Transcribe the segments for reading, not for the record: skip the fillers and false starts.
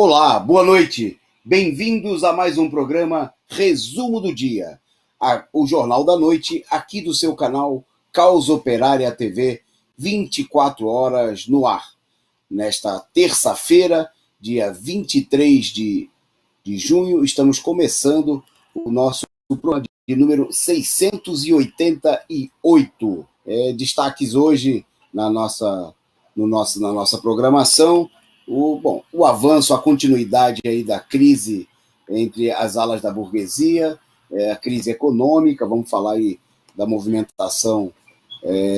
Olá, boa noite. Bem-vindos a mais um programa Resumo do Dia, o Jornal da Noite, aqui do seu canal Causa Operária TV, 24 horas no ar. Nesta terça-feira, dia 23 de junho, estamos começando o nosso programa de número 688. Destaques hoje na nossa programação. O avanço, a continuidade aí da crise entre as alas da burguesia, a crise econômica, vamos falar aí da movimentação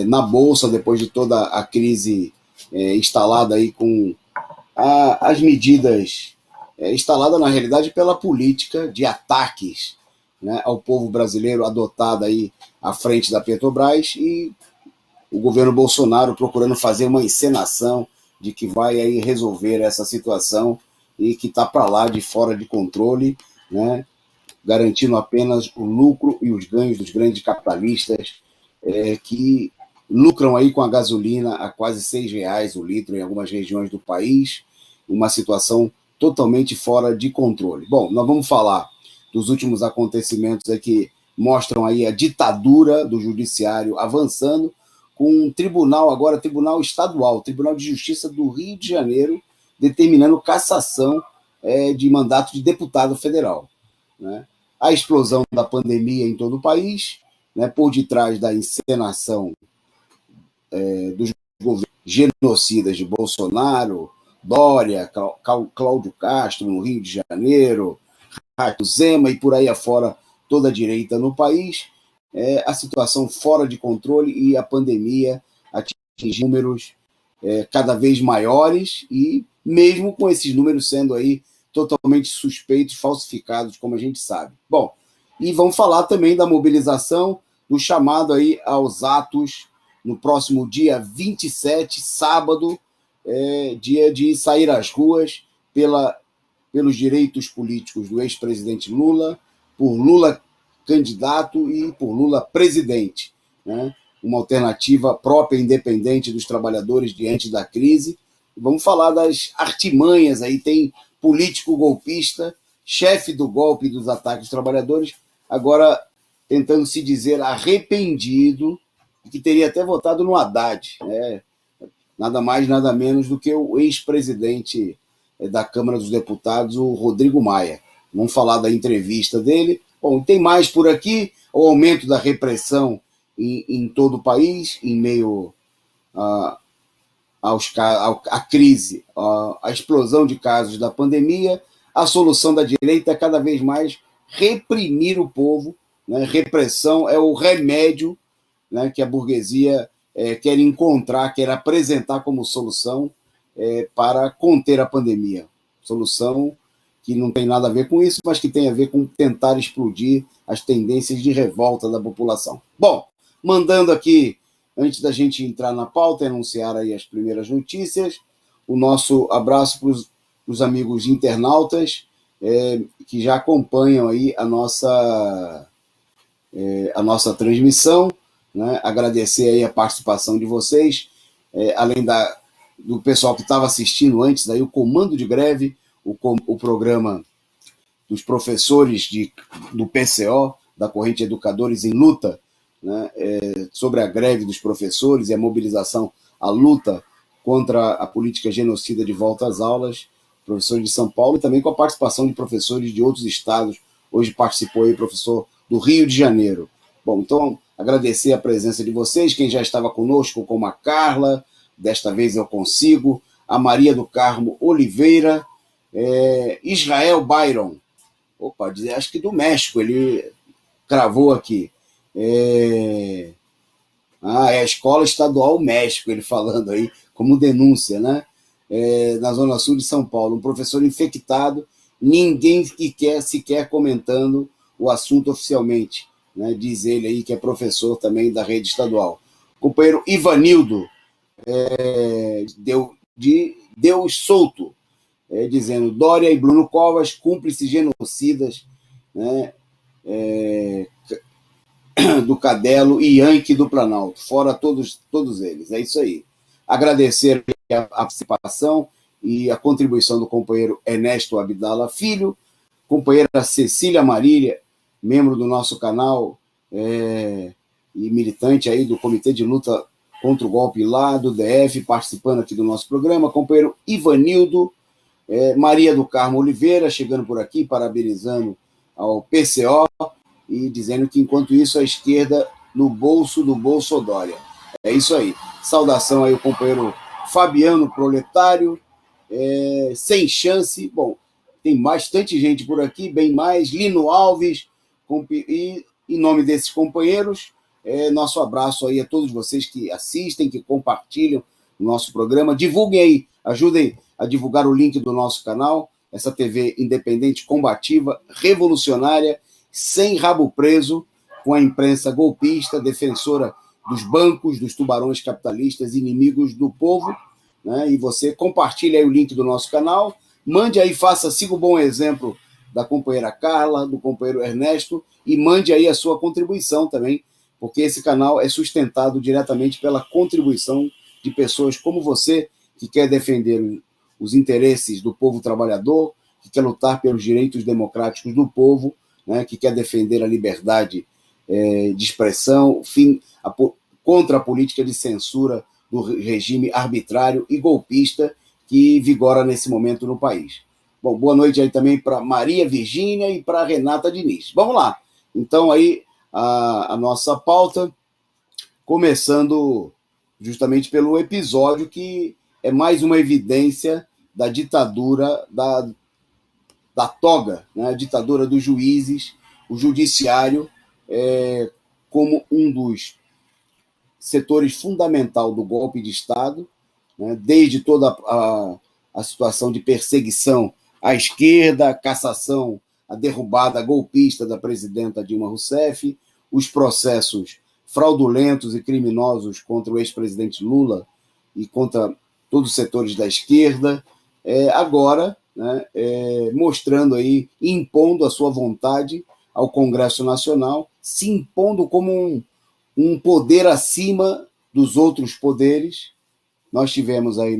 na Bolsa, depois de toda a crise instalada aí com as medidas instaladas, na realidade, pela política de ataques, né, ao povo brasileiro adotada aí à frente da Petrobras, e o governo Bolsonaro procurando fazer uma encenação de que vai aí resolver essa situação e que está para lá de fora de controle, né, garantindo apenas o lucro e os ganhos dos grandes capitalistas que lucram aí com a gasolina a quase R$ 6 o litro em algumas regiões do país, uma situação totalmente fora de controle. Bom, nós vamos falar dos últimos acontecimentos que mostram aí a ditadura do judiciário avançando, com um tribunal, agora tribunal estadual, Tribunal de Justiça do Rio de Janeiro, determinando cassação de mandato de deputado federal, né? A explosão da pandemia em todo o país, né, por detrás da encenação dos governos genocidas de Bolsonaro, Dória, Cláudio Castro no Rio de Janeiro, Zema e por aí afora, toda a direita no país, a situação fora de controle e a pandemia atinge números cada vez maiores, e mesmo com esses números sendo aí totalmente suspeitos, falsificados, como a gente sabe. Bom, e vamos falar também da mobilização, do chamado aí aos atos no próximo dia 27, sábado, dia de sair às ruas pelos direitos políticos do ex-presidente Lula, por Lula candidato e por Lula presidente, né? Uma alternativa própria e independente dos trabalhadores diante da crise. Vamos falar das artimanhas aí, tem político golpista, chefe do golpe dos ataques aos trabalhadores, agora tentando se dizer arrependido, que teria até votado no Haddad, né? Nada mais, nada menos do que o ex-presidente da Câmara dos Deputados, o Rodrigo Maia. Vamos falar da entrevista dele. Bom, tem mais por aqui, o aumento da repressão em todo o país, em meio à crise, à explosão de casos da pandemia. A solução da direita é cada vez mais reprimir o povo, né? Repressão é o remédio, né, que a burguesia quer encontrar, quer apresentar como solução para conter a pandemia. Solução que não tem nada a ver com isso, mas que tem a ver com tentar explodir as tendências de revolta da população. Bom, mandando aqui, antes da gente entrar na pauta e anunciar aí as primeiras notícias, o nosso abraço para os amigos internautas que já acompanham aí a nossa transmissão, né? Agradecer aí a participação de vocês, além do pessoal que estava assistindo antes, aí, o Comando de Greve, o programa dos professores do PCO, da Corrente Educadores em Luta, né, sobre a greve dos professores e a mobilização, a luta contra a política genocida de volta às aulas, professores de São Paulo, e também com a participação de professores de outros estados. Hoje participou aí o professor do Rio de Janeiro. Bom, então, agradecer a presença de vocês, quem já estava conosco, como a Carla, desta vez eu consigo, a Maria do Carmo Oliveira, Israel Byron, acho que do México, ele cravou aqui. A Escola Estadual México, ele falando aí, como denúncia, né? Na Zona Sul de São Paulo, um professor infectado, ninguém sequer comentando o assunto oficialmente, né? Diz ele aí que é professor também da rede estadual. O companheiro Ivanildo Deus Souto, dizendo: Dória e Bruno Covas, cúmplices genocidas, né, do Cadelo e Yankee do Planalto, fora todos eles. É isso aí. Agradecer a participação e a contribuição do companheiro Ernesto Abdala Filho, companheira Cecília Marília, membro do nosso canal e militante aí do Comitê de Luta contra o Golpe lá do DF, participando aqui do nosso programa, companheiro Ivanildo, Maria do Carmo Oliveira, chegando por aqui, parabenizando ao PCO e dizendo que, enquanto isso, a esquerda no bolso do Bolsodória. É isso aí. Saudação aí ao companheiro Fabiano Proletário, sem chance. Bom, tem bastante gente por aqui, bem mais. Lino Alves, e em nome desses companheiros, nosso abraço aí a todos vocês que assistem, que compartilham o nosso programa. Divulguem aí, ajudem a divulgar o link do nosso canal, essa TV independente, combativa, revolucionária, sem rabo preso, com a imprensa golpista, defensora dos bancos, dos tubarões capitalistas, inimigos do povo, né? E você compartilha aí o link do nosso canal, mande aí, siga o bom exemplo da companheira Carla, do companheiro Ernesto, e mande aí a sua contribuição também, porque esse canal é sustentado diretamente pela contribuição de pessoas como você, que quer defender os interesses do povo trabalhador, que quer lutar pelos direitos democráticos do povo, né, que quer defender a liberdade de expressão, contra a política de censura do regime arbitrário e golpista que vigora nesse momento no país. Bom, boa noite aí também para Maria Virgínia e para Renata Diniz. Vamos lá. Então aí a nossa pauta, começando justamente pelo episódio que é mais uma evidência da ditadura da toga, né? A ditadura dos juízes, o judiciário como um dos setores fundamental do golpe de Estado, né? Desde toda a situação de perseguição à esquerda, a cassação, a derrubada golpista da presidenta Dilma Rousseff, os processos fraudulentos e criminosos contra o ex-presidente Lula e contra todos os setores da esquerda, agora, né, mostrando aí, impondo a sua vontade ao Congresso Nacional, se impondo como um poder acima dos outros poderes. Nós tivemos aí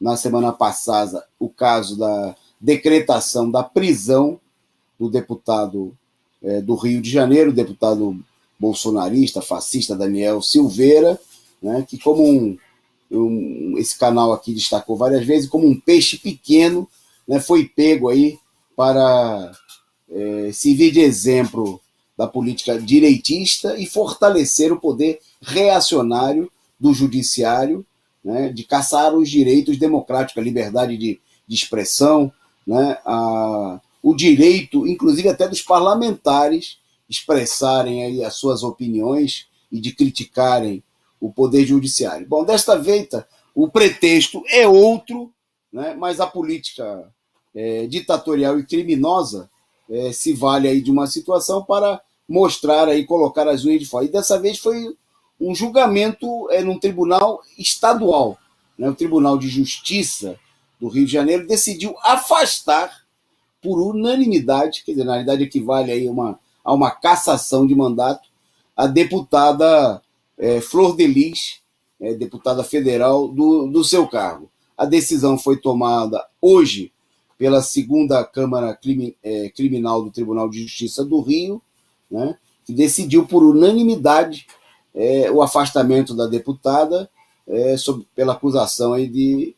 na semana passada o caso da decretação da prisão do deputado do Rio de Janeiro, deputado bolsonarista, fascista Daniel Silveira, né, que como esse canal aqui destacou várias vezes, como um peixe pequeno, né, foi pego aí para servir de exemplo da política direitista e fortalecer o poder reacionário do judiciário, né, de caçar os direitos democráticos, a liberdade de expressão, né, o direito, inclusive até dos parlamentares, expressarem aí as suas opiniões e de criticarem o poder judiciário. Bom, desta vez, o pretexto é outro, né, mas a política ditatorial e criminosa se vale aí de uma situação para mostrar aí, colocar as unhas de fora. E dessa vez foi um julgamento num tribunal estadual, né, o Tribunal de Justiça do Rio de Janeiro decidiu afastar por unanimidade, quer dizer, na realidade equivale aí a uma cassação de mandato, a deputada Flor de Lis, deputada federal, do seu cargo. A decisão foi tomada hoje pela segunda Câmara Criminal do Tribunal de Justiça do Rio, né, que decidiu por unanimidade o afastamento da deputada pela acusação aí de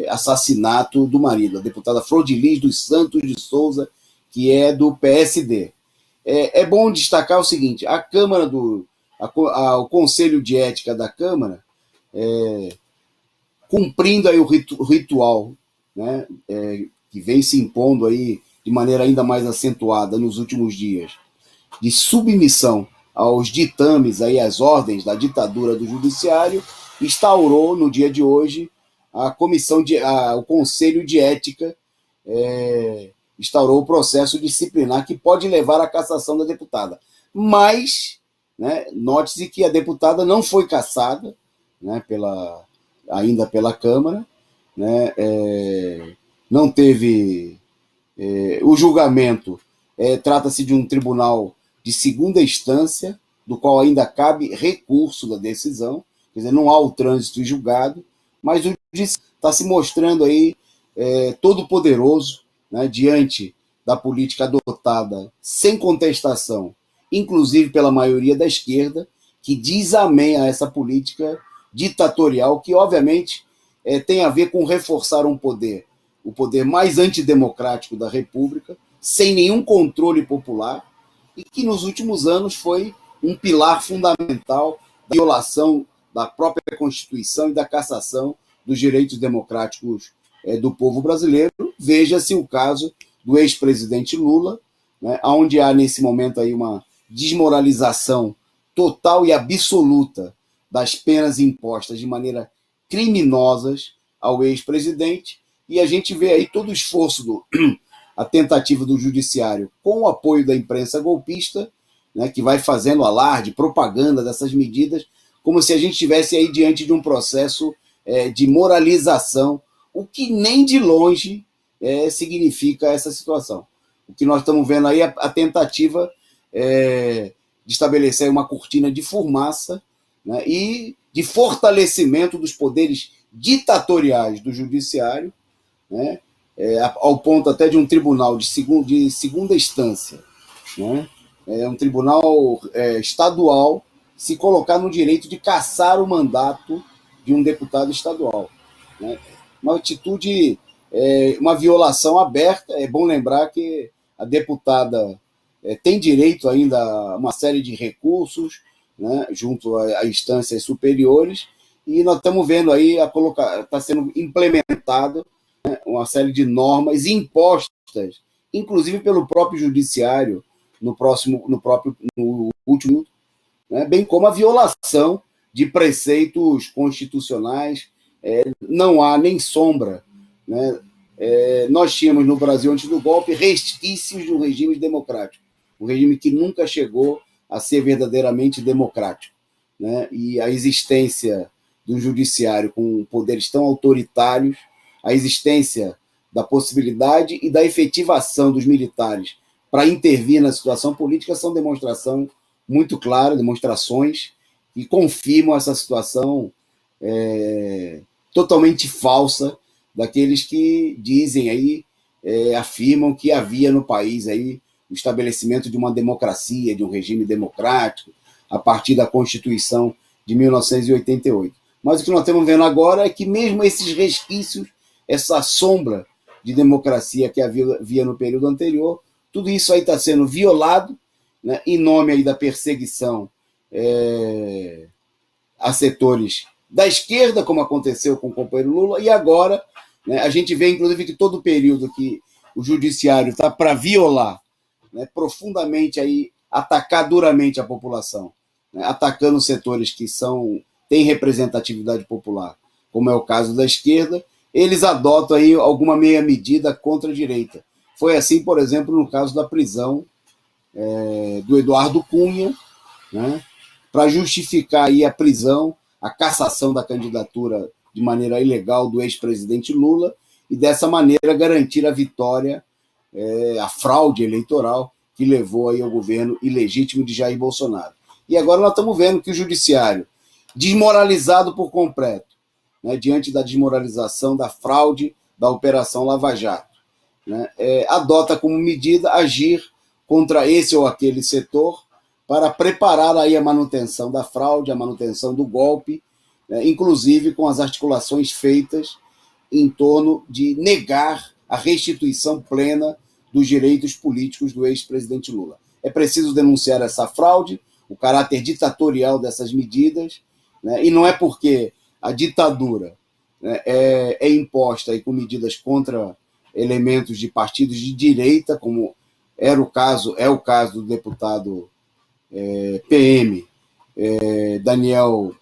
assassinato do marido, a deputada Flor de Lis dos Santos de Souza, que é do PSD. É bom destacar o seguinte: a Câmara o Conselho de Ética da Câmara, cumprindo aí o ritual, né, que vem se impondo aí de maneira ainda mais acentuada nos últimos dias, de submissão aos ditames, aí, às ordens da ditadura do judiciário, instaurou no dia de hoje o Conselho de Ética, instaurou o processo disciplinar que pode levar à cassação da deputada. Mas, né, note-se que a deputada não foi cassada, né, ainda pela Câmara, né, não teve o julgamento. Trata-se de um tribunal de segunda instância, do qual ainda cabe recurso da decisão, quer dizer, não há o trânsito em julgado, mas o judiciário está se mostrando aí todo poderoso, né, diante da política adotada sem contestação, inclusive pela maioria da esquerda, que diz amém a essa política ditatorial, que obviamente tem a ver com reforçar o poder mais antidemocrático da República, sem nenhum controle popular, e que nos últimos anos foi um pilar fundamental da violação da própria Constituição e da cassação dos direitos democráticos do povo brasileiro. Veja-se o caso do ex-presidente Lula, né, onde há nesse momento aí uma desmoralização total e absoluta das penas impostas de maneira criminosas ao ex-presidente, e a gente vê aí todo o esforço a tentativa do judiciário, com o apoio da imprensa golpista, né, que vai fazendo alarde, propaganda dessas medidas, como se a gente estivesse aí diante de um processo de moralização, o que nem de longe significa essa situação. O que nós estamos vendo aí é a tentativa de estabelecer uma cortina de fumaça, né, e de fortalecimento dos poderes ditatoriais do judiciário, né, ao ponto até de um tribunal de segunda instância, né, um tribunal estadual, se colocar no direito de cassar o mandato de um deputado estadual. Né. Uma atitude, uma violação aberta. É bom lembrar que a deputada tem direito ainda a uma série de recursos, né, junto a instâncias superiores, e nós estamos vendo aí está sendo implementado, né, uma série de normas impostas, inclusive pelo próprio judiciário, no último, né, bem como a violação de preceitos constitucionais. Não há nem sombra, né? Nós tínhamos no Brasil, antes do golpe, resquícios de um regime democrático, um regime que nunca chegou a ser verdadeiramente democrático, né? E a existência do judiciário com poderes tão autoritários, a existência da possibilidade e da efetivação dos militares para intervir na situação política são demonstrações muito claras, demonstrações que confirmam essa situação totalmente falsa daqueles que dizem aí, afirmam que havia no país aí o estabelecimento de uma democracia, de um regime democrático, a partir da Constituição de 1988. Mas o que nós estamos vendo agora é que mesmo esses resquícios, essa sombra de democracia que havia no período anterior, tudo isso aí está sendo violado, né, em nome aí da perseguição a setores da esquerda, como aconteceu com o companheiro Lula, e agora, né, a gente vê, inclusive, que todo o período que o judiciário está para violar, né, profundamente, aí, atacar duramente a população, né, atacando setores que têm representatividade popular, como é o caso da esquerda, eles adotam aí alguma meia medida contra a direita. Foi assim, por exemplo, no caso da prisão do Eduardo Cunha, né, para justificar aí a prisão, a cassação da candidatura de maneira ilegal do ex-presidente Lula, e dessa maneira garantir a vitória, a fraude eleitoral que levou aí ao governo ilegítimo de Jair Bolsonaro. E agora nós estamos vendo que o judiciário, desmoralizado por completo, né, diante da desmoralização da fraude da Operação Lava Jato, né, adota como medida agir contra esse ou aquele setor para preparar aí a manutenção da fraude, a manutenção do golpe, né, inclusive com as articulações feitas em torno de negar a restituição plena dos direitos políticos do ex-presidente Lula. É preciso denunciar essa fraude, o caráter ditatorial dessas medidas, né, e não é porque a ditadura, né, é imposta aí com medidas contra elementos de partidos de direita, como é o caso do deputado PM Daniel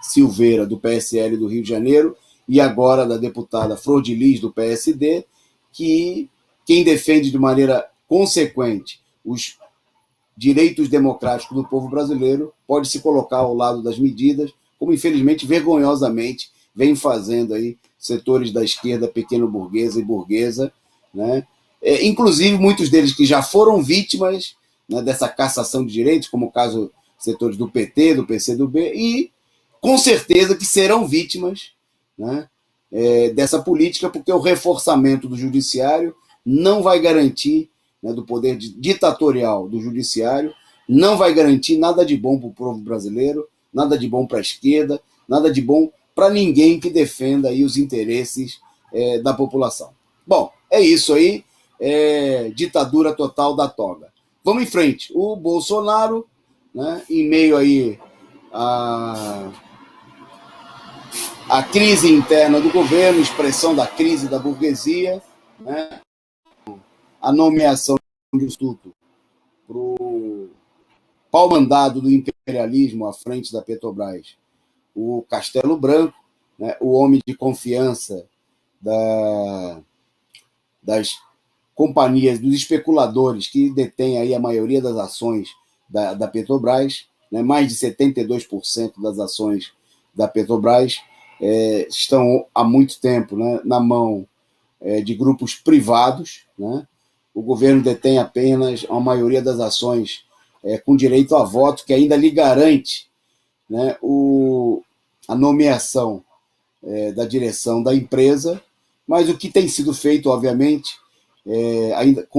Silveira, do PSL do Rio de Janeiro, e agora da deputada Flor de Lis, do PSD, que quem defende de maneira consequente os direitos democráticos do povo brasileiro pode se colocar ao lado das medidas, como infelizmente, vergonhosamente, vem fazendo aí setores da esquerda pequeno-burguesa e burguesa, né? Inclusive muitos deles que já foram vítimas, né, dessa cassação de direitos, como o caso setores do PT, do PCdoB, e com certeza que serão vítimas, né, dessa política, porque o reforçamento do judiciário não vai garantir, né, do poder ditatorial do judiciário, não vai garantir nada de bom para o povo brasileiro, nada de bom para a esquerda, nada de bom para ninguém que defenda aí os interesses da população. Bom, é isso aí, ditadura total da toga. Vamos em frente. O Bolsonaro, né, em meio aí a crise interna do governo, expressão da crise da burguesia, né, a nomeação de substituto para o pau-mandado do imperialismo à frente da Petrobras, o Castelo Branco, né, o homem de confiança das companhias, dos especuladores que detêm aí a maioria das ações da Petrobras, né, mais de 72% das ações da Petrobras estão há muito tempo, né, na mão de grupos privados, né? O governo detém apenas a maioria das ações com direito a voto, que ainda lhe garante, né, a nomeação da direção da empresa, mas o que tem sido feito, obviamente,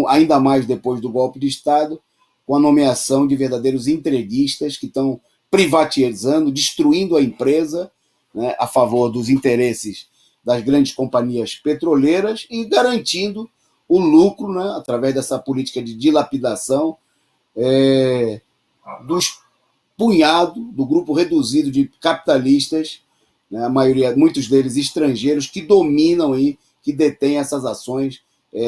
ainda mais depois do golpe de Estado, com a nomeação de verdadeiros entreguistas que estão privatizando, destruindo a empresa, né, a favor dos interesses das grandes companhias petroleiras e garantindo o lucro, né, através dessa política de dilapidação dos do grupo reduzido de capitalistas, né, a maioria, muitos deles estrangeiros, que dominam e que detêm essas ações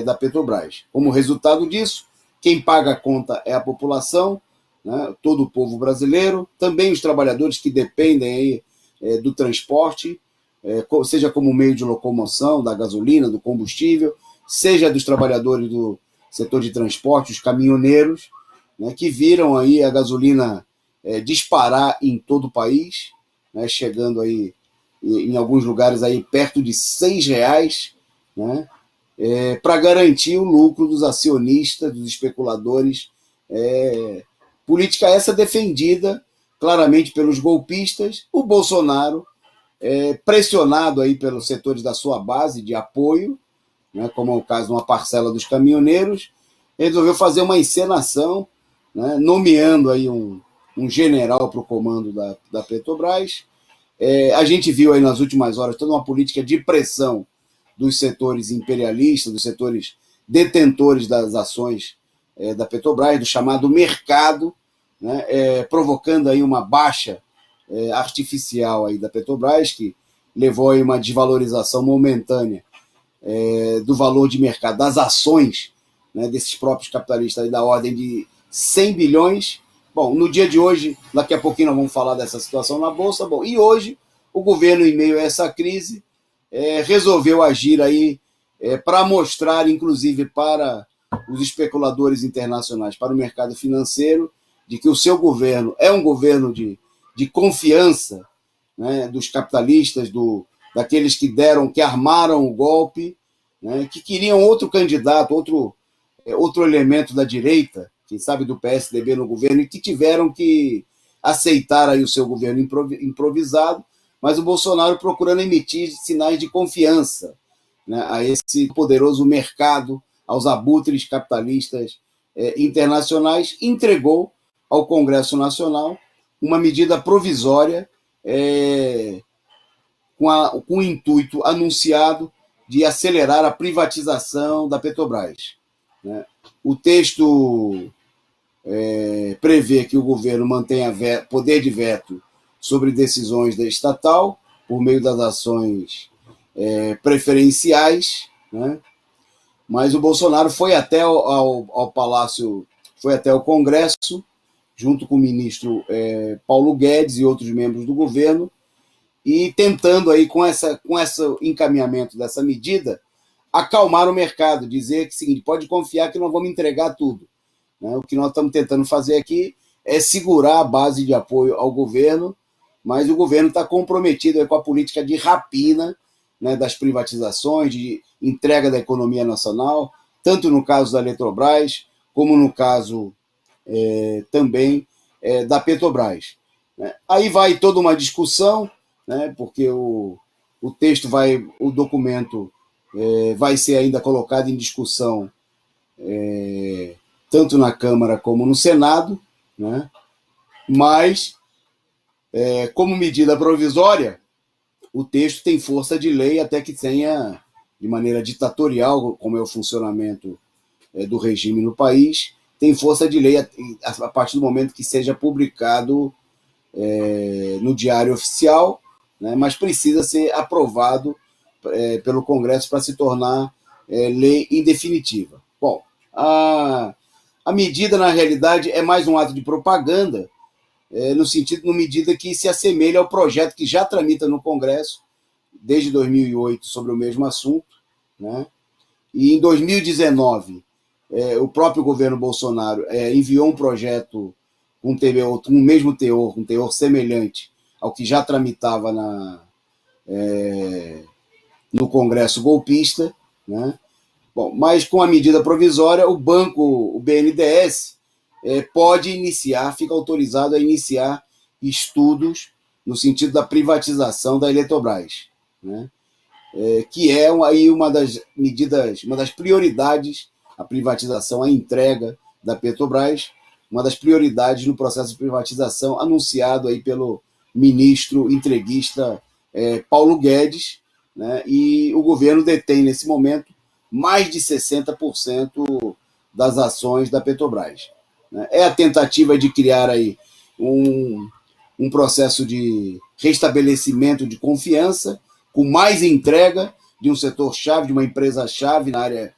da Petrobras. Como resultado disso, quem paga a conta é a população, né, todo o povo brasileiro, também os trabalhadores que dependem aí, do transporte, seja como meio de locomoção, da gasolina, do combustível, seja dos trabalhadores do setor de transporte, os caminhoneiros, né, que viram aí a gasolina disparar em todo o país, né, chegando aí em alguns lugares aí perto de R$6, né, para garantir o lucro dos acionistas, dos especuladores. Política essa defendida claramente pelos golpistas. O Bolsonaro, pressionado aí pelos setores da sua base de apoio, né, como é o caso de uma parcela dos caminhoneiros, resolveu fazer uma encenação, né, nomeando aí um general para o comando da Petrobras. A gente viu aí nas últimas horas toda uma política de pressão dos setores imperialistas, dos setores detentores das ações da Petrobras, do chamado mercado, né, provocando aí uma baixa artificial aí da Petrobras, que levou aí uma desvalorização momentânea do valor de mercado das ações, né, desses próprios capitalistas aí, da ordem de 100 bilhões. Bom, no dia de hoje, daqui a pouquinho nós vamos falar dessa situação na Bolsa. Bom, e hoje o governo, em meio a essa crise, resolveu agir aí para mostrar, inclusive para os especuladores internacionais, para o mercado financeiro, de que o seu governo é um governo de confiança, né, dos capitalistas, daqueles que armaram o golpe, né, que queriam outro candidato, outro elemento da direita, quem sabe do PSDB no governo, e que tiveram que aceitar aí o seu governo improvisado, mas o Bolsonaro procurando emitir sinais de confiança, né, a esse poderoso mercado, aos abutres capitalistas internacionais, entregou ao Congresso Nacional uma medida provisória com o intuito anunciado de acelerar a privatização da Petrobras, né? O texto prevê que o governo mantenha poder de veto sobre decisões da estatal por meio das ações preferenciais, né? Mas o Bolsonaro foi até ao Palácio, foi até o Congresso, junto com o ministro Paulo Guedes e outros membros do governo, e tentando aí com esse encaminhamento dessa medida acalmar o mercado, dizer que seguinte, pode confiar que nós vamos entregar tudo, né? O que nós estamos tentando fazer aqui é segurar a base de apoio ao governo, mas o governo está comprometido com a política de rapina, né, das privatizações, de entrega da economia nacional, tanto no caso da Eletrobras, como no caso também da Petrobras, né? Aí vai toda uma discussão, né, porque o o documento vai ser ainda colocado em discussão tanto na Câmara como no Senado, né? Mas, como medida provisória, o texto tem força de lei até que tenha, de maneira ditatorial, como é o funcionamento do regime no país, tem força de lei a partir do momento que seja publicado no Diário Oficial, né, mas precisa ser aprovado pelo Congresso para se tornar lei em definitiva. Bom, a medida, na realidade, é mais um ato de propaganda, no medida que se assemelha ao projeto que já tramita no Congresso desde 2008 sobre o mesmo assunto, né? E em 2019, o próprio governo Bolsonaro enviou um projeto com o mesmo teor, um teor semelhante ao que já tramitava no Congresso golpista, né? Bom, mas com a medida provisória, o BNDES, pode iniciar, fica autorizado a iniciar estudos no sentido da privatização da Eletrobras, né? Que é aí uma das medidas, uma das prioridades, a privatização, a entrega da Petrobras, uma das prioridades no processo de privatização anunciado aí pelo ministro entreguista Paulo Guedes, né? E o governo detém, nesse momento, mais de 60% das ações da Petrobras. É a tentativa de criar aí um processo de restabelecimento de confiança, com mais entrega de um setor-chave, de uma empresa-chave na área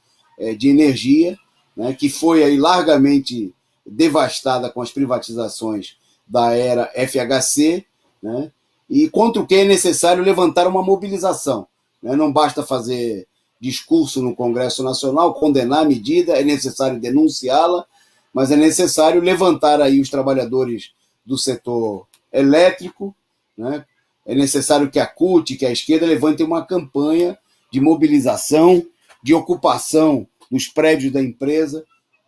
de energia, né, que foi aí largamente devastada com as privatizações da era FHC, né, e contra o que é necessário levantar uma mobilização. Né, não basta fazer discurso no Congresso Nacional, condenar a medida, é necessário denunciá-la, mas é necessário levantar aí os trabalhadores do setor elétrico, né? É necessário que a CUT, que a esquerda, levantem uma campanha de mobilização, de ocupação dos prédios da empresa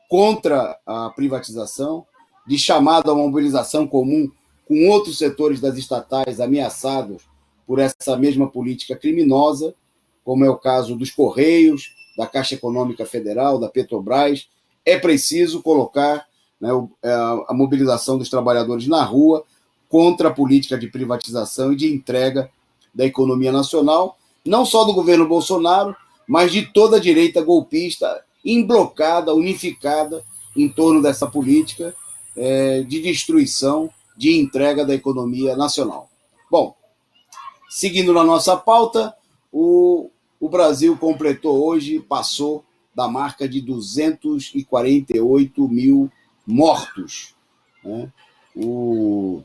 contra a privatização, de chamada a uma mobilização comum com outros setores das estatais ameaçados por essa mesma política criminosa, como é o caso dos Correios, da Caixa Econômica Federal, da Petrobras. É preciso colocar, né, a mobilização dos trabalhadores na rua contra a política de privatização e de entrega da economia nacional, não só do governo Bolsonaro, mas de toda a direita golpista, emblocada, unificada em torno dessa política de destruição, de entrega da economia nacional. Bom, seguindo na nossa pauta, o Brasil completou hoje, passou da marca de 248 mil mortos, né? O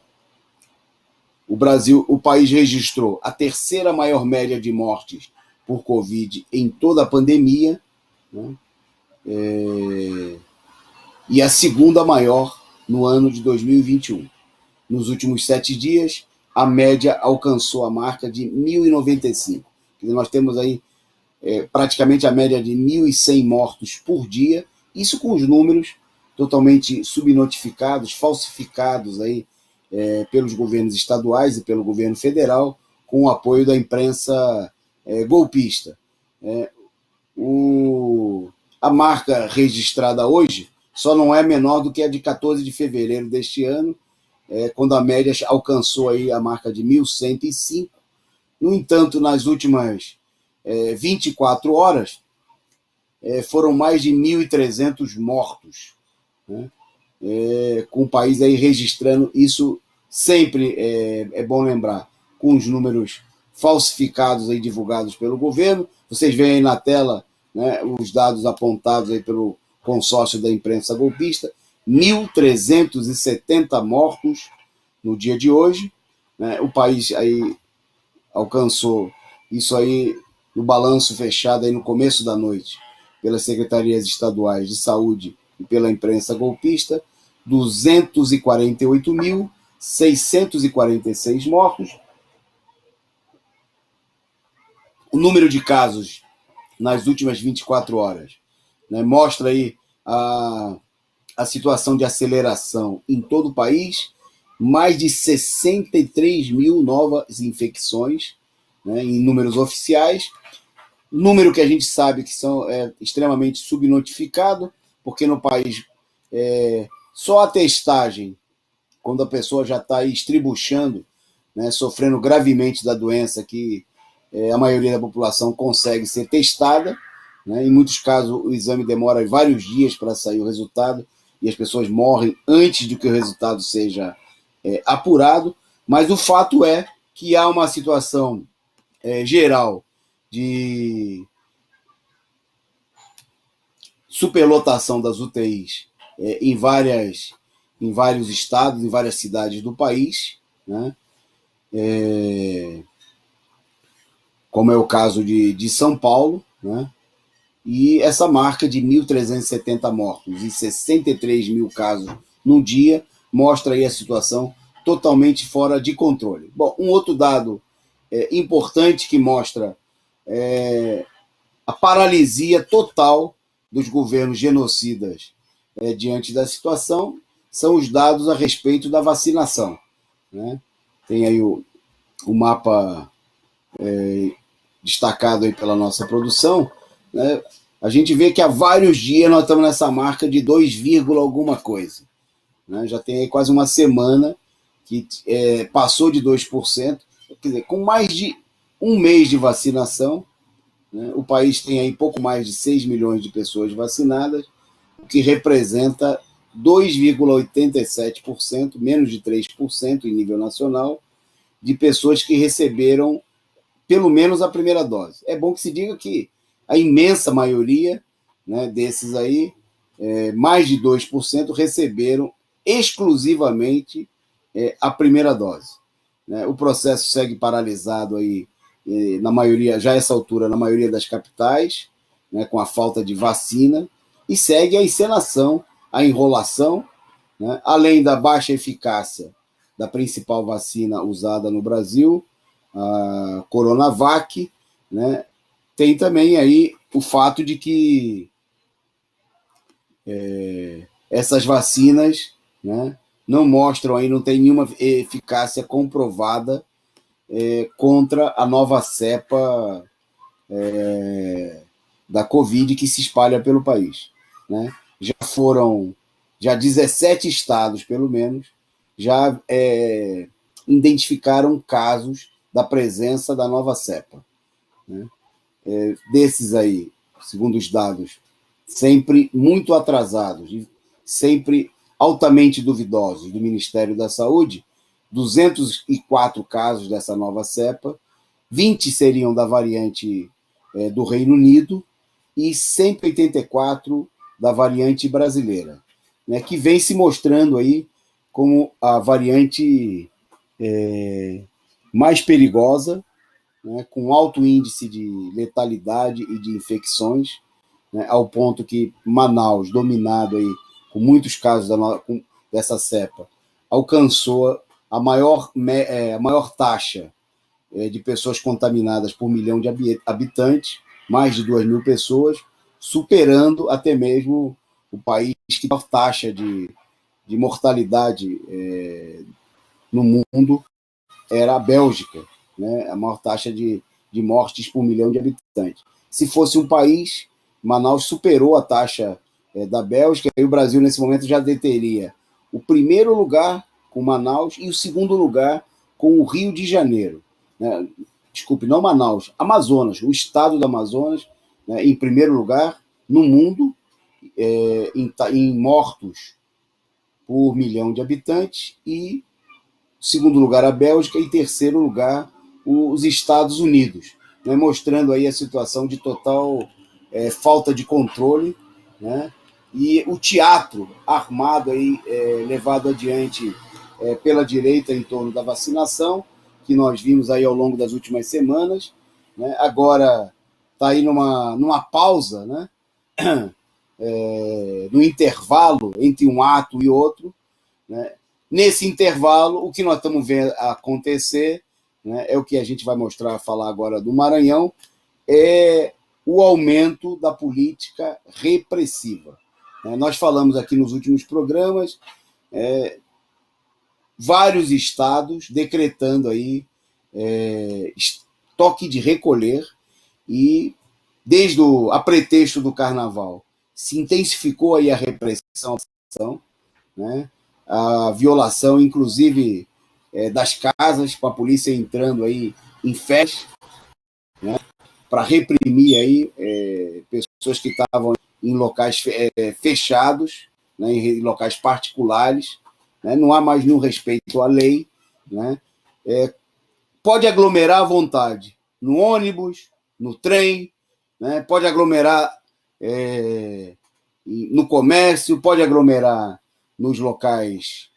Brasil, o país registrou a terceira maior média de mortes por Covid em toda a pandemia, né? E a segunda maior no ano de 2021. Nos últimos 7 dias, a média alcançou a marca de 1.095. Nós temos aí praticamente a média de 1.100 mortos por dia, isso com os números totalmente subnotificados, falsificados aí, pelos governos estaduais e pelo governo federal, com o apoio da imprensa golpista. A marca registrada hoje só não é menor do que a de 14 de fevereiro deste ano, quando a média alcançou aí a marca de 1.105. No entanto, nas últimas 24 horas, foram mais de 1.300 mortos, né? Com o país aí registrando isso sempre, é bom lembrar, com os números falsificados aí divulgados pelo governo. Vocês veem aí na tela, né, os dados apontados aí pelo consórcio da imprensa golpista, 1.370 mortos no dia de hoje, né? O país aí alcançou isso aí no balanço fechado aí no começo da noite pelas secretarias estaduais de saúde e pela imprensa golpista, 248.646 mortos. O número de casos nas últimas 24 horas, né, mostra aí a situação de aceleração em todo o país, mais de 63 mil novas infecções, né, em números oficiais, número que a gente sabe que é extremamente subnotificado, porque no país só a testagem, quando a pessoa já está estribuchando, né, sofrendo gravemente da doença, que a maioria da população consegue ser testada, né, em muitos casos o exame demora vários dias para sair o resultado, e as pessoas morrem antes de que o resultado seja apurado, mas o fato é que há uma situação geral de superlotação das UTIs em vários estados, em várias cidades do país, né? Como é o caso de São Paulo, né? E essa marca de 1.370 mortos e 63 mil casos num dia mostra aí a situação totalmente fora de controle. Bom, um outro dado importante que mostra a paralisia total dos governos genocidas diante da situação são os dados a respeito da vacinação, né? Tem aí o mapa destacado aí pela nossa produção, né? A gente vê que há vários dias nós estamos nessa marca de 2, alguma coisa, né? Já tem aí quase uma semana que passou de 2%, quer dizer, com mais de um mês de vacinação, né? O país tem aí pouco mais de 6 milhões de pessoas vacinadas, o que representa 2,87%, menos de 3% em nível nacional, de pessoas que receberam pelo menos a primeira dose. É bom que se diga que a imensa maioria, né, desses aí, mais de 2%, receberam exclusivamente a primeira dose, né? O processo segue paralisado aí, na maioria, já a essa altura, na maioria das capitais, né, com a falta de vacina, e segue a encenação, a enrolação, né, além da baixa eficácia da principal vacina usada no Brasil, a Coronavac, né, tem também aí o fato de que essas vacinas, né, não mostram aí, não tem nenhuma eficácia comprovada contra a nova cepa da Covid que se espalha pelo país, né? Já 17 estados, pelo menos, já identificaram casos da presença da nova cepa, né? Desses aí, segundo os dados, sempre muito atrasados e sempre altamente duvidosos do Ministério da Saúde, 204 casos dessa nova cepa, 20 seriam da variante do Reino Unido e 184 da variante brasileira, né, que vem se mostrando aí como a variante mais perigosa, né, com alto índice de letalidade e de infecções, né, ao ponto que Manaus, dominado aí com muitos casos dessa cepa, alcançou a maior taxa de pessoas contaminadas por milhão de habitantes, mais de 2.000 pessoas, superando até mesmo o país que tem a taxa de mortalidade no mundo, era a Bélgica, né? A maior taxa de mortes por milhão de habitantes. Se fosse um país, Manaus superou a taxa da Bélgica, e o Brasil, nesse momento, já deteria o primeiro lugar com Manaus e o segundo lugar com o Rio de Janeiro, né? Desculpe, não Manaus, Amazonas, o estado do Amazonas, né, em primeiro lugar no mundo, em mortos por milhão de habitantes, e segundo lugar a Bélgica e terceiro lugar os Estados Unidos, né, mostrando aí a situação de total falta de controle, né, e o teatro armado aí, levado adiante pela direita em torno da vacinação, que nós vimos aí ao longo das últimas semanas, né, agora está aí numa pausa, né, no intervalo entre um ato e outro, né. Nesse intervalo, o que nós estamos vendo acontecer, né, é o que a gente vai falar agora do Maranhão, é o aumento da política repressiva. Nós falamos aqui nos últimos programas, vários estados decretando aí toque de recolher e, a pretexto do carnaval, se intensificou aí a repressão, né? A violação, inclusive, das casas, com a polícia entrando aí em festas, né? Para reprimir aí pessoas que estavam em locais fechados, né? Em locais particulares, né? Não há mais nenhum respeito à lei, né? Pode aglomerar à vontade, no ônibus, no trem, né? Pode aglomerar no comércio, pode aglomerar nos locais,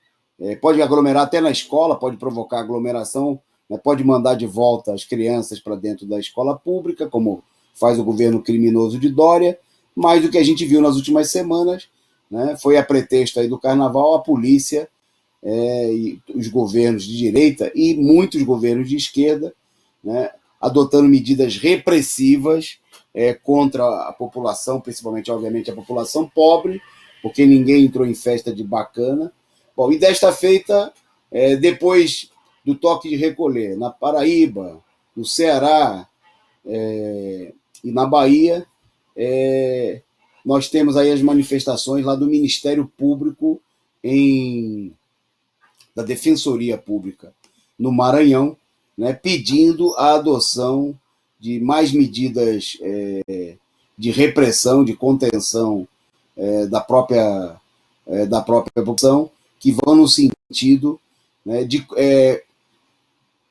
pode aglomerar até na escola, pode provocar aglomeração, né? Pode mandar de volta as crianças para dentro da escola pública, como faz o governo criminoso de Dória, mas o que a gente viu nas últimas semanas, né, foi a pretexto aí do carnaval, a polícia e os governos de direita e muitos governos de esquerda, né, adotando medidas repressivas contra a população, principalmente, obviamente, a população pobre, porque ninguém entrou em festa de bacana. Bom, e desta feita, depois do toque de recolher, na Paraíba, no Ceará e na Bahia, nós temos aí as manifestações lá do Ministério Público da Defensoria Pública no Maranhão, né, pedindo a adoção de mais medidas de repressão, de contenção da própria população, que vão no sentido, né, de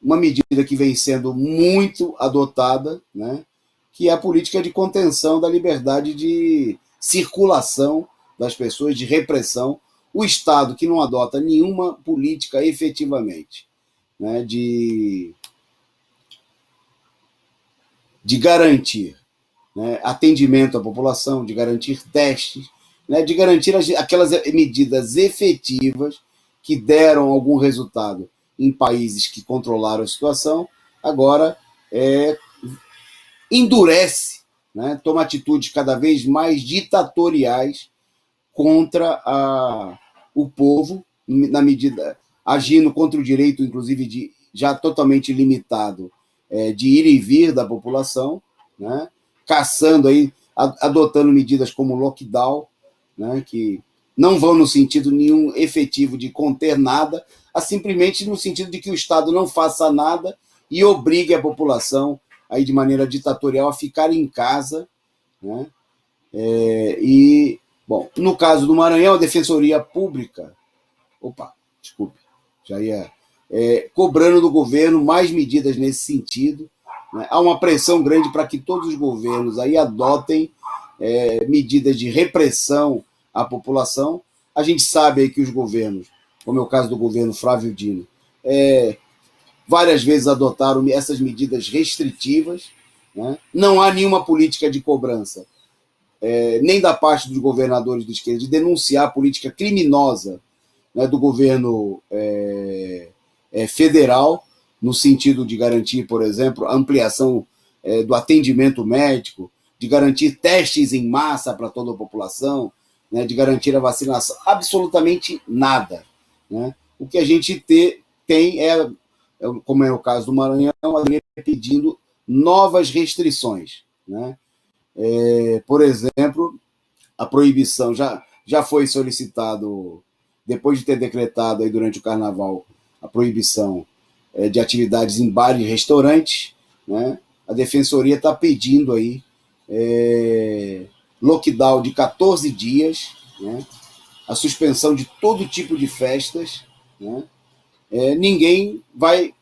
uma medida que vem sendo muito adotada, né, que é a política de contenção da liberdade de circulação das pessoas, de repressão. O Estado que não adota nenhuma política efetivamente, né, de garantir, né, atendimento à população, de garantir testes, né, de garantir aquelas medidas efetivas que deram algum resultado em países que controlaram a situação, agora endurece, né, toma atitudes cada vez mais ditatoriais contra o povo, na medida, agindo contra o direito, inclusive, já totalmente limitado, de ir e vir da população, né, caçando aí, adotando medidas como lockdown, né, que não vão no sentido nenhum efetivo de conter nada, simplesmente no sentido de que o Estado não faça nada e obrigue a população aí de maneira ditatorial a ficar em casa, né? Bom, no caso do Maranhão, a Defensoria Pública, já ia cobrando do governo mais medidas nesse sentido, né? Há uma pressão grande para que todos os governos aí adotem medidas de repressão à população. A gente sabe aí que os governos, como é o caso do governo Flávio Dino, várias vezes adotaram essas medidas restritivas, né? Não há nenhuma política de cobrança, nem da parte dos governadores de esquerda, de denunciar a política criminosa, né, do governo federal, no sentido de garantir, por exemplo, a ampliação do atendimento médico, de garantir testes em massa para toda a população, né, de garantir a vacinação, absolutamente nada, né? O que a gente tem como é o caso do Maranhão, pedindo novas restrições, né? Por exemplo, a proibição já foi solicitado, depois de ter decretado aí durante o carnaval a proibição de atividades em bares e restaurantes, né? A Defensoria está pedindo aí lockdown de 14 dias, né? A suspensão de todo tipo de festas, né? Ninguém vai,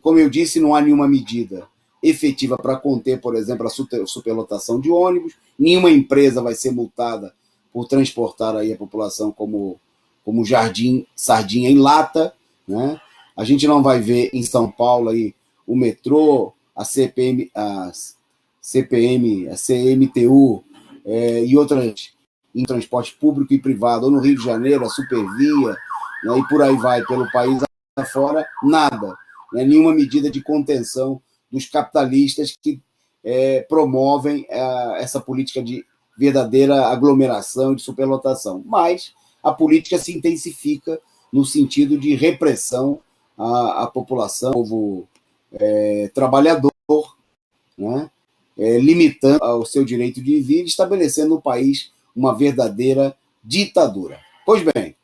como eu disse, não há nenhuma medida efetiva para conter, por exemplo, a superlotação de ônibus, nenhuma empresa vai ser multada por transportar aí a população como sardinha em lata, né? A gente não vai ver em São Paulo aí o metrô, a CPM, a CMTU e outras em transporte público e privado, ou no Rio de Janeiro, a Supervia, né, e por aí vai, pelo país afora, nada, né, nenhuma medida de contenção dos capitalistas que promovem essa política de verdadeira aglomeração, de superlotação. Mas a política se intensifica no sentido de repressão à população, ao povo trabalhador, né? Limitando o seu direito de vir, estabelecendo no país uma verdadeira ditadura. Pois bem,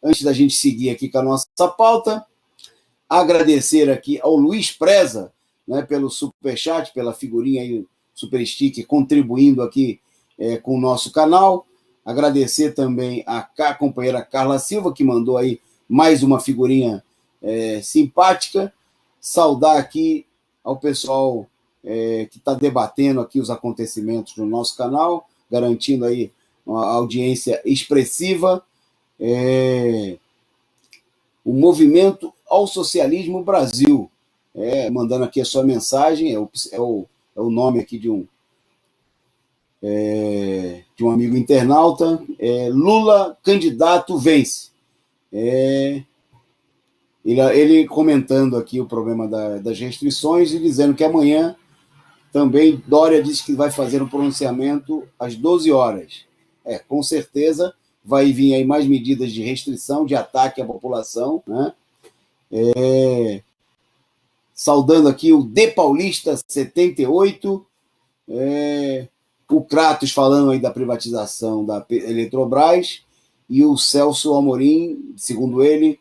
antes da gente seguir aqui com a nossa pauta, agradecer aqui ao Luiz Preza, né, pelo superchat, pela figurinha aí, super stick, contribuindo aqui com o nosso canal. Agradecer também a companheira Carla Silva, que mandou aí mais uma figurinha simpática. Saudar aqui ao pessoal que está debatendo aqui os acontecimentos no nosso canal, garantindo aí uma audiência expressiva. O Movimento ao Socialismo Brasil, mandando aqui a sua mensagem, é o nome aqui de um amigo internauta. Lula, candidato, vence. Ele comentando aqui o problema das restrições e dizendo que amanhã também Dória disse que vai fazer um pronunciamento às 12 horas. Com certeza vai vir aí mais medidas de restrição, de ataque à população, né? Saudando aqui o De Paulista 78, o Kratos falando aí da privatização da Eletrobras, e o Celso Amorim, segundo ele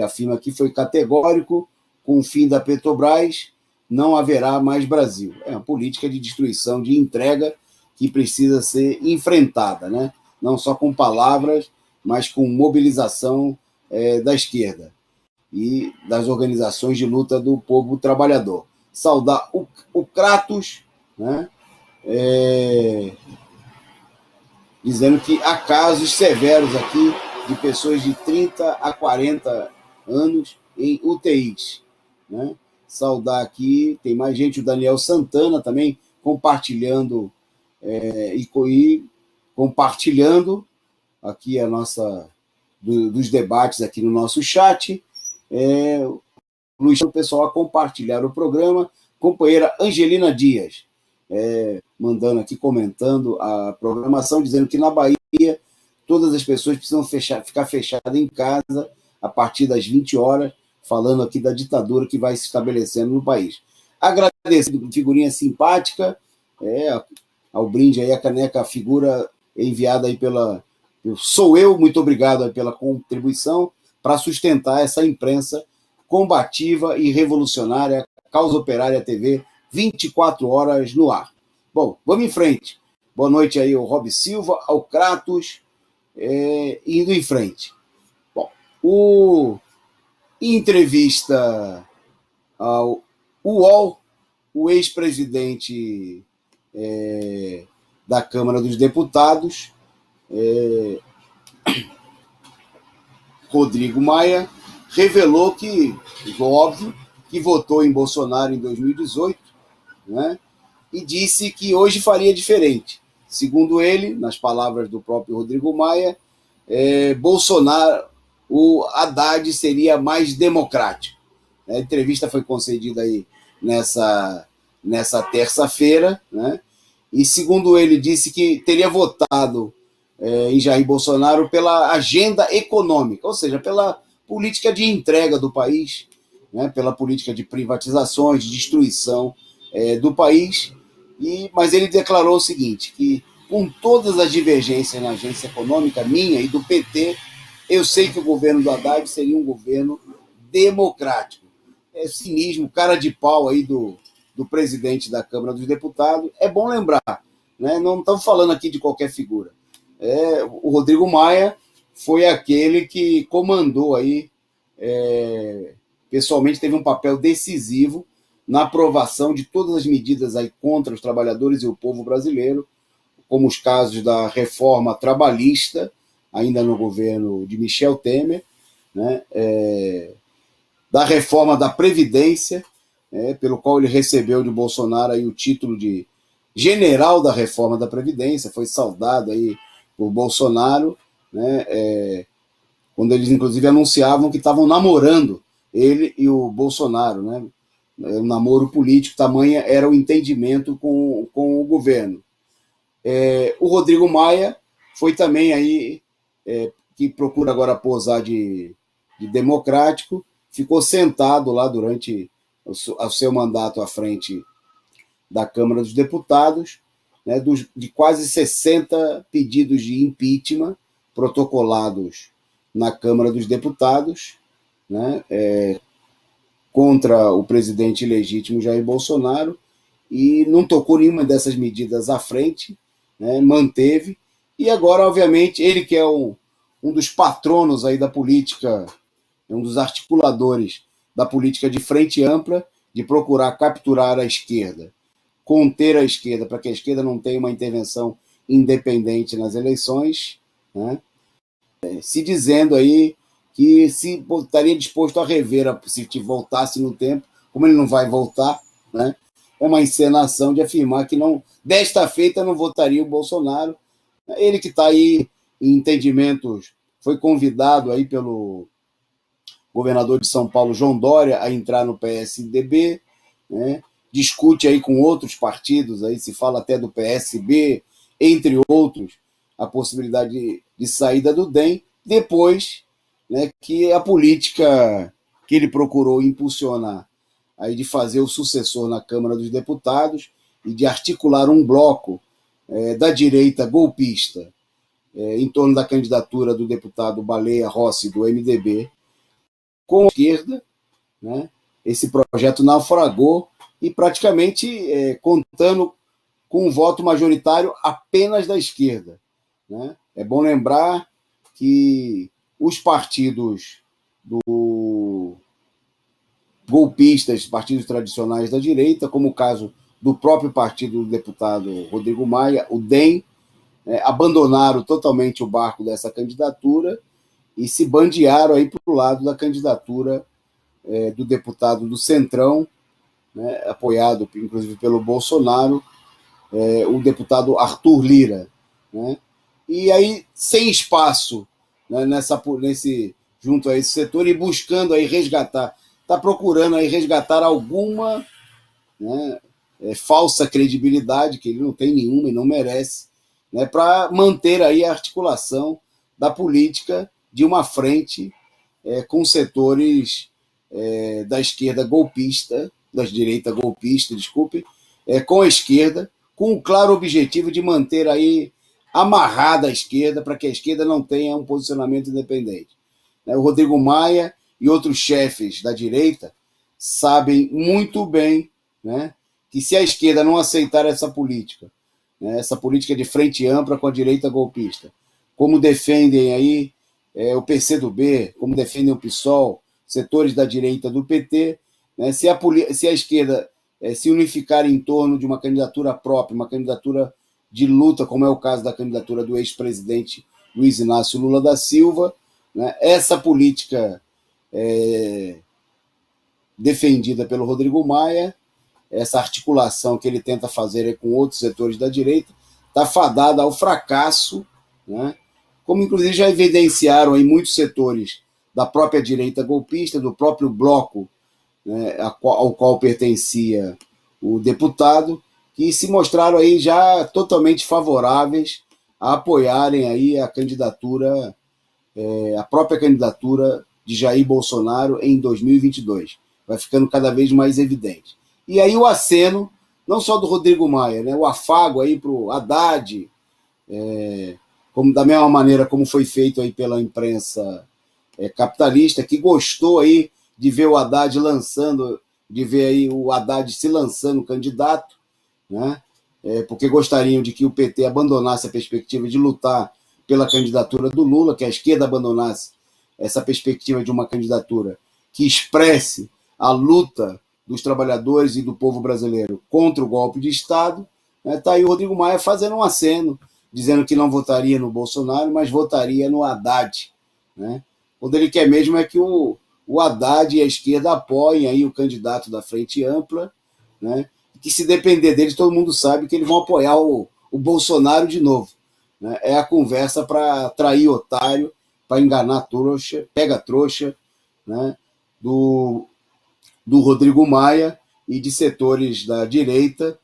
afirma que foi categórico: com o fim da Petrobras não haverá mais Brasil. É uma política de destruição, de entrega, que precisa ser enfrentada, né? Não só com palavras, mas com mobilização da esquerda e das organizações de luta do povo trabalhador. Saudar o Kratos, né? Dizendo que há casos severos aqui de pessoas de 30 a 40 anos em UTIs, né? Saudar aqui, tem mais gente, o Daniel Santana também compartilhando e compartilhando aqui a nossa dos debates aqui no nosso chat. Luiz, o pessoal a compartilhar o programa. Companheira Angelina Dias, mandando aqui, comentando a programação, dizendo que na Bahia todas as pessoas precisam ficar fechadas em casa a partir das 20 horas, falando aqui da ditadura que vai se estabelecendo no país. Agradecendo, figurinha simpática, ao brinde aí, a caneca, a figura enviada aí sou eu, muito obrigado aí pela contribuição para sustentar essa imprensa combativa e revolucionária, Causa Operária TV, 24 horas no ar. Bom, vamos em frente. Boa noite aí ao Rob Silva, ao Kratos, indo em frente. Bom, em entrevista ao UOL, o ex-presidente da Câmara dos Deputados, Rodrigo Maia, revelou que, óbvio, que votou em Bolsonaro em 2018, né? E disse que hoje faria diferente. Segundo ele, nas palavras do próprio Rodrigo Maia, Bolsonaro, o Haddad seria mais democrático. A entrevista foi concedida aí nessa terça-feira, né? E, segundo ele, disse que teria votado em Jair Bolsonaro pela agenda econômica, ou seja, pela política de entrega do país, né? Pela política de privatizações, de destruição do país. Mas ele declarou o seguinte, que com todas as divergências na agência econômica, minha e do PT, eu sei que o governo do Haddad seria um governo democrático. Cinismo, cara de pau aí do presidente da Câmara dos Deputados. É bom lembrar, né? Não estamos falando aqui de qualquer figura. O Rodrigo Maia foi aquele que comandou aí, pessoalmente teve um papel decisivo na aprovação de todas as medidas aí contra os trabalhadores e o povo brasileiro, como os casos da reforma trabalhista, ainda no governo de Michel Temer, né? Da reforma da Previdência, pelo qual ele recebeu de Bolsonaro aí o título de general da reforma da Previdência, foi saudado aí por Bolsonaro, né? Quando eles, inclusive, anunciavam que estavam namorando, ele e o Bolsonaro, né? Um namoro político, tamanha era o entendimento com o governo. O Rodrigo Maia foi também aí, que procura agora posar de democrático, ficou sentado lá durante o seu mandato à frente da Câmara dos Deputados, né, de quase 60 pedidos de impeachment protocolados na Câmara dos Deputados, né, contra o presidente ilegítimo Jair Bolsonaro, e não tocou nenhuma dessas medidas à frente, né, manteve, e agora, obviamente, ele que é um dos patronos aí da política, um dos articuladores da política de frente ampla, de procurar capturar a esquerda, conter a esquerda, para que a esquerda não tenha uma intervenção independente nas eleições, né, se dizendo aí que se estaria disposto a rever, se voltasse no tempo, como ele não vai voltar, né, é uma encenação de afirmar que não, desta feita não votaria o Bolsonaro. Ele que está aí em entendimentos, foi convidado aí pelo governador de São Paulo, João Dória, a entrar no PSDB, né, discute aí com outros partidos, aí se fala até do PSB, entre outros, a possibilidade de saída do DEM, depois, né, que a política que ele procurou impulsionar, aí de fazer o sucessor na Câmara dos Deputados e de articular um bloco da direita golpista em torno da candidatura do deputado Baleia Rossi, do MDB, com a esquerda, né, esse projeto naufragou e praticamente contando com um voto majoritário apenas da esquerda, né? É bom lembrar que os partidos golpistas, partidos tradicionais da direita, como o caso do próprio partido do deputado Rodrigo Maia, o DEM, abandonaram totalmente o barco dessa candidatura e se bandearam aí para o lado da candidatura do deputado do Centrão, né, apoiado inclusive pelo Bolsonaro, o deputado Arthur Lira, né? E aí, sem espaço, né, junto a esse setor, e buscando aí resgatar, está procurando aí resgatar alguma, né, falsa credibilidade, que ele não tem nenhuma e não merece, né, para manter aí a articulação da política de uma frente com setores da esquerda golpista, da direita golpista, desculpe, com a esquerda, com o claro objetivo de manter aí amarrada a esquerda, para que a esquerda não tenha um posicionamento independente. O Rodrigo Maia e outros chefes da direita sabem muito bem, né, que se a esquerda não aceitar essa política, né, essa política de frente ampla com a direita golpista, como defendem aí o PCdoB, como defendem o PSOL, setores da direita do PT, né, se a esquerda se unificar em torno de uma candidatura própria, uma candidatura de luta, como é o caso da candidatura do ex-presidente Luiz Inácio Lula da Silva, né, essa política defendida pelo Rodrigo Maia, essa articulação que ele tenta fazer com outros setores da direita, está fadada ao fracasso, né, como inclusive já evidenciaram aí muitos setores da própria direita golpista, do próprio bloco, né, ao qual pertencia o deputado, que se mostraram aí já totalmente favoráveis a apoiarem aí a candidatura, a própria candidatura de Jair Bolsonaro em 2022. Vai ficando cada vez mais evidente. E aí o aceno, não só do Rodrigo Maia, né, o afago aí para o Haddad, como, da mesma maneira como foi feito aí pela imprensa capitalista, que gostou aí de ver o Haddad de ver aí o Haddad se lançando candidato, né? Porque gostariam de que o PT abandonasse a perspectiva de lutar pela candidatura do Lula, que a esquerda abandonasse essa perspectiva de uma candidatura que expresse a luta dos trabalhadores e do povo brasileiro contra o golpe de Estado. Está aí o Rodrigo Maia fazendo um aceno, dizendo que não votaria no Bolsonaro, mas votaria no Haddad, né? Quando ele quer mesmo é que o Haddad e a esquerda apoiem aí o candidato da Frente Ampla, né? Que se depender deles, todo mundo sabe que eles vão apoiar o Bolsonaro de novo, né? É a conversa para atrair otário, para enganar trouxa, pega trouxa, né? do Rodrigo Maia e de setores da direita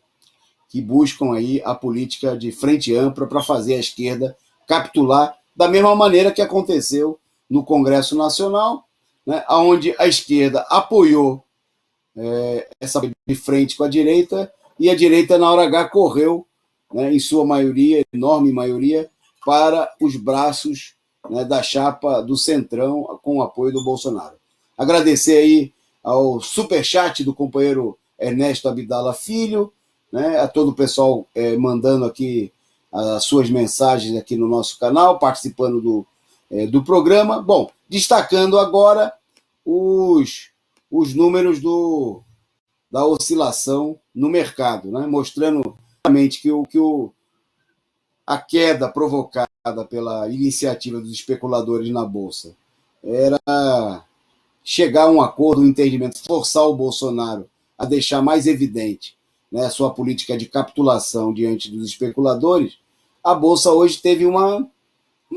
que buscam aí a política de frente ampla para fazer a esquerda capitular da mesma maneira que aconteceu no Congresso Nacional, né, onde a esquerda apoiou essa de frente com a direita, e a direita, na hora H, correu, né, em sua maioria, enorme maioria, para os braços, né, da chapa do Centrão, com o apoio do Bolsonaro. Agradecer aí ao superchat do companheiro Ernesto Abdala Filho, né, a todo o pessoal mandando aqui as suas mensagens aqui no nosso canal, participando do programa. Bom, destacando agora os números da oscilação no mercado, né? Mostrando claramente que a queda provocada pela iniciativa dos especuladores na Bolsa era chegar a um acordo, um entendimento, forçar o Bolsonaro a deixar mais evidente, né, a sua política de capitulação diante dos especuladores. A Bolsa hoje teve uma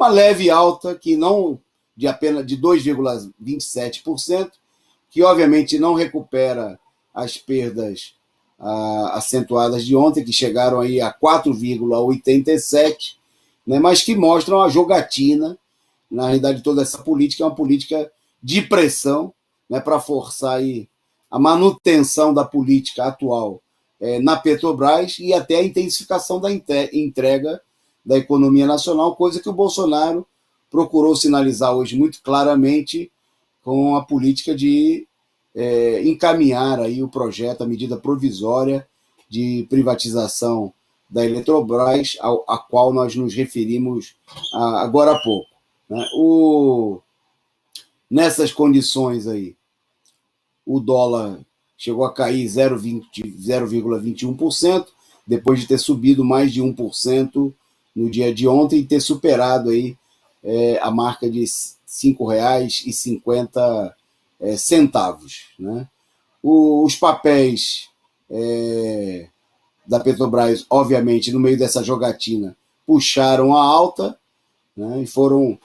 leve alta, que não de apenas de 2,27%, que obviamente não recupera as perdas acentuadas de ontem, que chegaram aí a 4,87%, né, mas que mostram a jogatina. Na realidade, toda essa política é uma política de pressão, né, para forçar aí a manutenção da política atual na Petrobras e até a intensificação da entrega da economia nacional, coisa que o Bolsonaro procurou sinalizar hoje muito claramente com a política de encaminhar aí o projeto, a medida provisória de privatização da Eletrobras, a qual nós nos referimos agora há pouco, né? Nessas condições aí, o dólar chegou a cair 0,21%, depois de ter subido mais de 1% no dia de ontem e ter superado aí a marca de R$ 5,50, né? Os papéis da Petrobras, obviamente, no meio dessa jogatina, puxaram a alta, né, e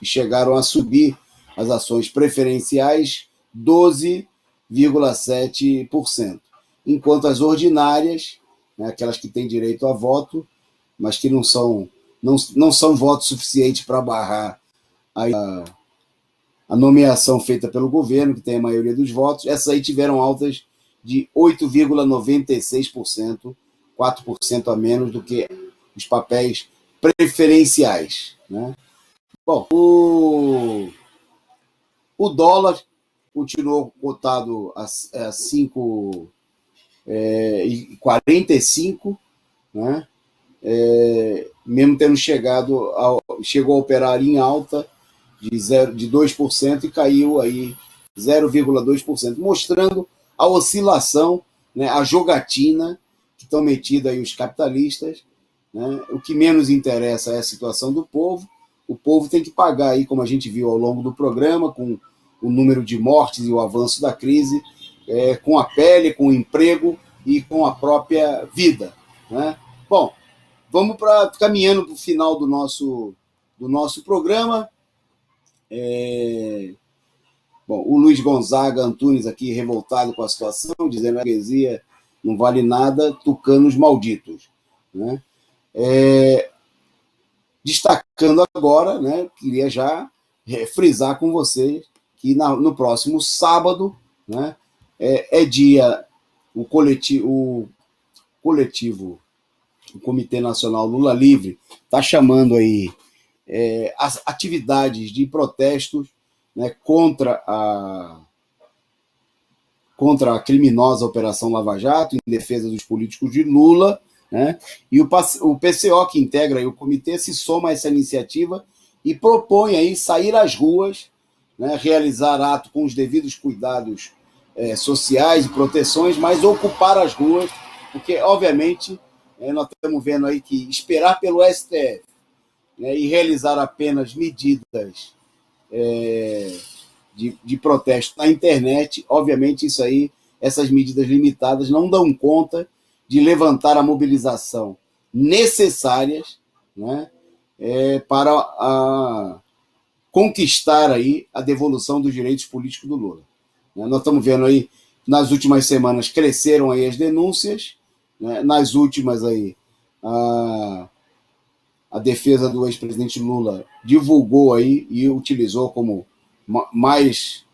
chegaram a subir as ações preferenciais 12,7%, enquanto as ordinárias, né, aquelas que têm direito a voto, mas que não são votos suficientes para barrar a nomeação feita pelo governo, que tem a maioria dos votos, essas aí tiveram altas de 8,96%, 4% a menos do que os papéis preferenciais, né? Bom, o dólar continuou cotado a 5,45, né? Mesmo tendo chegou a operar em alta de 2% e caiu aí 0,2%, mostrando a oscilação, né, a jogatina que estão metidos aí os capitalistas, né? O que menos interessa é a situação do povo. O povo tem que pagar aí, como a gente viu ao longo do programa, com o número de mortes e o avanço da crise, com a pele, com o emprego e com a própria vida, né? Bom, vamos caminhando para o final do nosso programa. Bom, o Luiz Gonzaga Antunes aqui revoltado com a situação, dizendo que a freguesia não vale nada, tucanos malditos, né? Destacando agora, né, queria já frisar com vocês que no próximo sábado, né, dia o coletivo, o Comitê Nacional Lula Livre está chamando aí as atividades de protestos, né, contra a criminosa Operação Lava Jato, em defesa dos políticos de Lula, né? E o PCO, que integra aí o comitê, se soma a essa iniciativa e propõe aí sair às ruas, né, realizar ato com os devidos cuidados sociais e proteções, mas ocupar as ruas, porque, obviamente, nós estamos vendo aí que esperar pelo STF, né, e realizar apenas medidas de protesto na internet, obviamente isso aí, essas medidas limitadas não dão conta de levantar a mobilização necessárias, né, para conquistar aí a devolução dos direitos políticos do Lula. Nós estamos vendo aí, nas últimas semanas, cresceram aí as denúncias, né, nas últimas aí, a defesa do ex-presidente Lula divulgou aí e utilizou como mais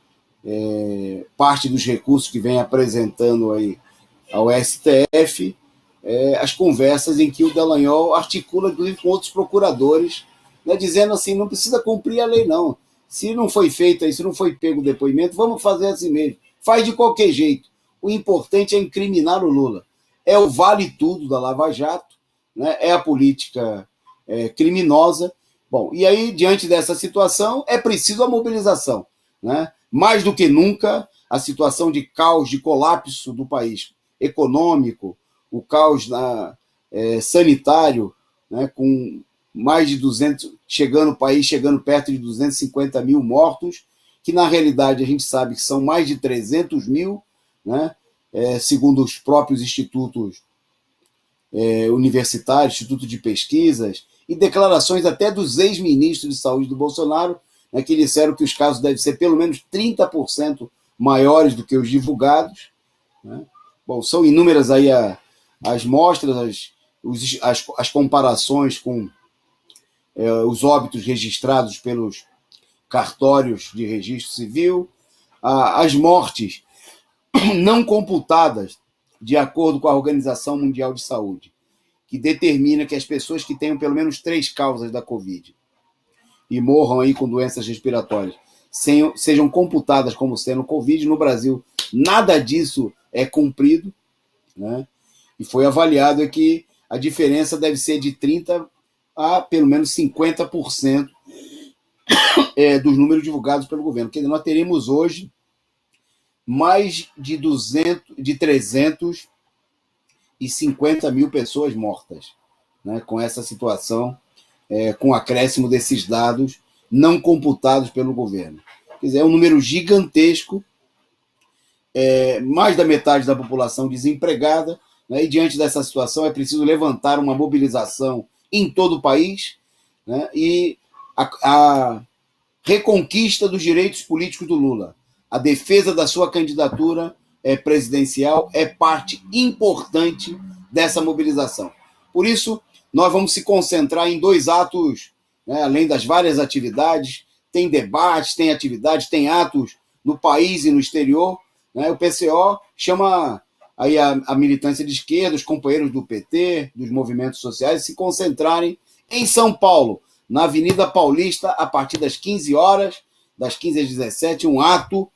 parte dos recursos que vem apresentando aí ao STF, as conversas em que o Dallagnol articula, inclusive, com outros procuradores, né, dizendo assim, não precisa cumprir a lei, não. Se não foi feito aí, se não foi pego o depoimento, vamos fazer assim mesmo. Faz de qualquer jeito. O importante é incriminar o Lula. É o vale tudo da Lava Jato, né, é a política criminosa. Bom, e aí, diante dessa situação, é preciso a mobilização, né? Mais do que nunca, a situação de caos, de colapso do país econômico, o caos sanitário, né, com mais de 200, o país chegando perto de 250 mil mortos, que na realidade a gente sabe que são mais de 300 mil, né, segundo os próprios institutos universitários, instituto de pesquisas, e declarações até dos ex-ministros de saúde do Bolsonaro, né, que disseram que os casos devem ser pelo menos 30% maiores do que os divulgados, né? Bom, são inúmeras aí as mostras, as comparações com os óbitos registrados pelos cartórios de registro civil, as mortes não computadas de acordo com a Organização Mundial de Saúde, que determina que as pessoas que tenham pelo menos 3 causas da Covid e morram aí com doenças respiratórias sejam computadas como sendo Covid. No Brasil, nada disso é cumprido, né? E foi avaliado que a diferença deve ser de 30% a pelo menos 50% dos números divulgados pelo governo. Quer dizer, nós teremos hoje mais de 350 mil pessoas mortas, né, com essa situação, com o acréscimo desses dados não computados pelo governo. Quer dizer, é um número gigantesco, mais da metade da população desempregada, né, e diante dessa situação é preciso levantar uma mobilização em todo o país, né, e a reconquista dos direitos políticos do Lula, a defesa da sua candidatura presidencial é parte importante dessa mobilização. Por isso, nós vamos se concentrar em 2 atos, né, além das várias atividades, tem debates, tem atividades, tem atos no país e no exterior, né? O PCO chama aí a militância de esquerda, os companheiros do PT, dos movimentos sociais, se concentrarem em São Paulo, na Avenida Paulista, a partir das 15 horas, das 15 às 17, um ato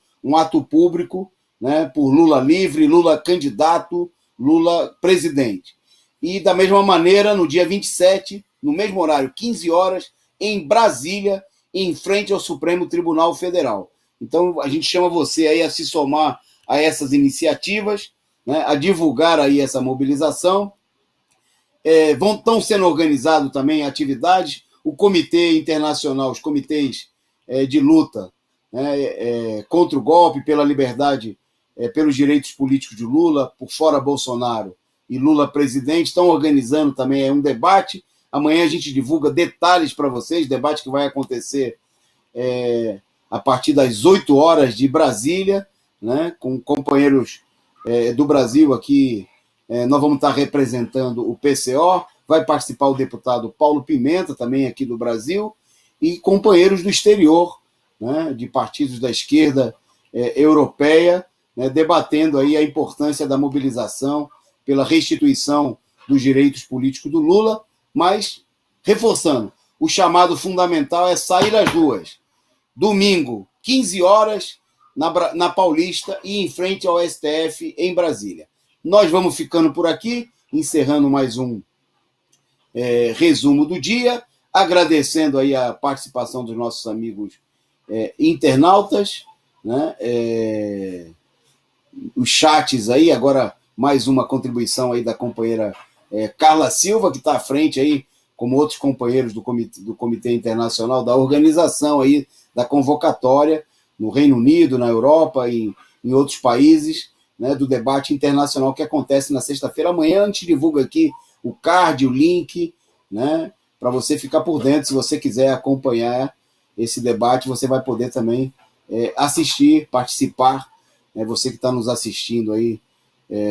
público, né, por Lula livre, Lula candidato, Lula presidente. E da mesma maneira, no dia 27, no mesmo horário, 15 horas, em Brasília, em frente ao Supremo Tribunal Federal. Então, a gente chama você aí a se somar a essas iniciativas, né, a divulgar aí essa mobilização. Estão sendo organizadas também atividades, o Comitê Internacional, os comitês de luta, né, contra o golpe, pela liberdade, pelos direitos políticos de Lula, por fora Bolsonaro e Lula presidente, estão organizando também um debate. Amanhã a gente divulga detalhes para vocês, debate que vai acontecer a partir das 8 horas de Brasília, né, com companheiros do Brasil aqui. Nós vamos estar representando o PCO, vai participar o deputado Paulo Pimenta, também aqui do Brasil, e companheiros do exterior, né, de partidos da esquerda europeia, né, debatendo aí a importância da mobilização pela restituição dos direitos políticos do Lula, mas, reforçando, o chamado fundamental é sair às ruas. Domingo, 15 horas, na Paulista e em frente ao STF em Brasília. Nós vamos ficando por aqui, encerrando mais um resumo do dia, agradecendo aí a participação dos nossos amigos internautas, né? Os chats aí, agora mais uma contribuição aí da companheira Carla Silva, que está à frente aí, como outros companheiros do Comitê Internacional, da organização aí da convocatória no Reino Unido, na Europa e em outros países, né, do debate internacional que acontece na sexta-feira. Amanhã a gente divulga aqui o card, o link, né, para você ficar por dentro. Se você quiser acompanhar esse debate, você vai poder também assistir, participar, né, você que está nos assistindo aí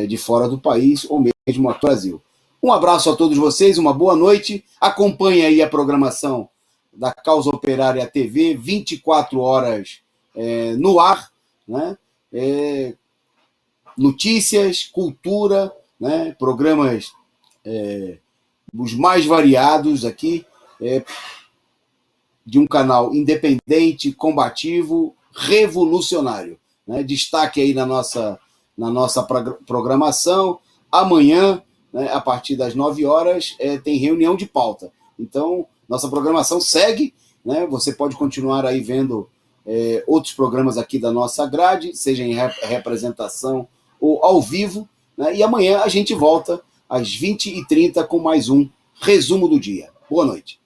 de fora do país ou mesmo aqui no Brasil. Um abraço a todos vocês, uma boa noite. Acompanhe aí a programação da Causa Operária TV, 24 horas no ar, né? Notícias, cultura, né? Programas os mais variados aqui, de um canal independente, combativo, revolucionário. Né? Destaque aí na nossa programação. Amanhã, né, a partir das 9 horas, tem reunião de pauta. Então, nossa programação segue. Né? Você pode continuar aí vendo outros programas aqui da nossa grade, seja em representação ou ao vivo. Né? E amanhã a gente volta às 20h30 com mais um resumo do dia. Boa noite.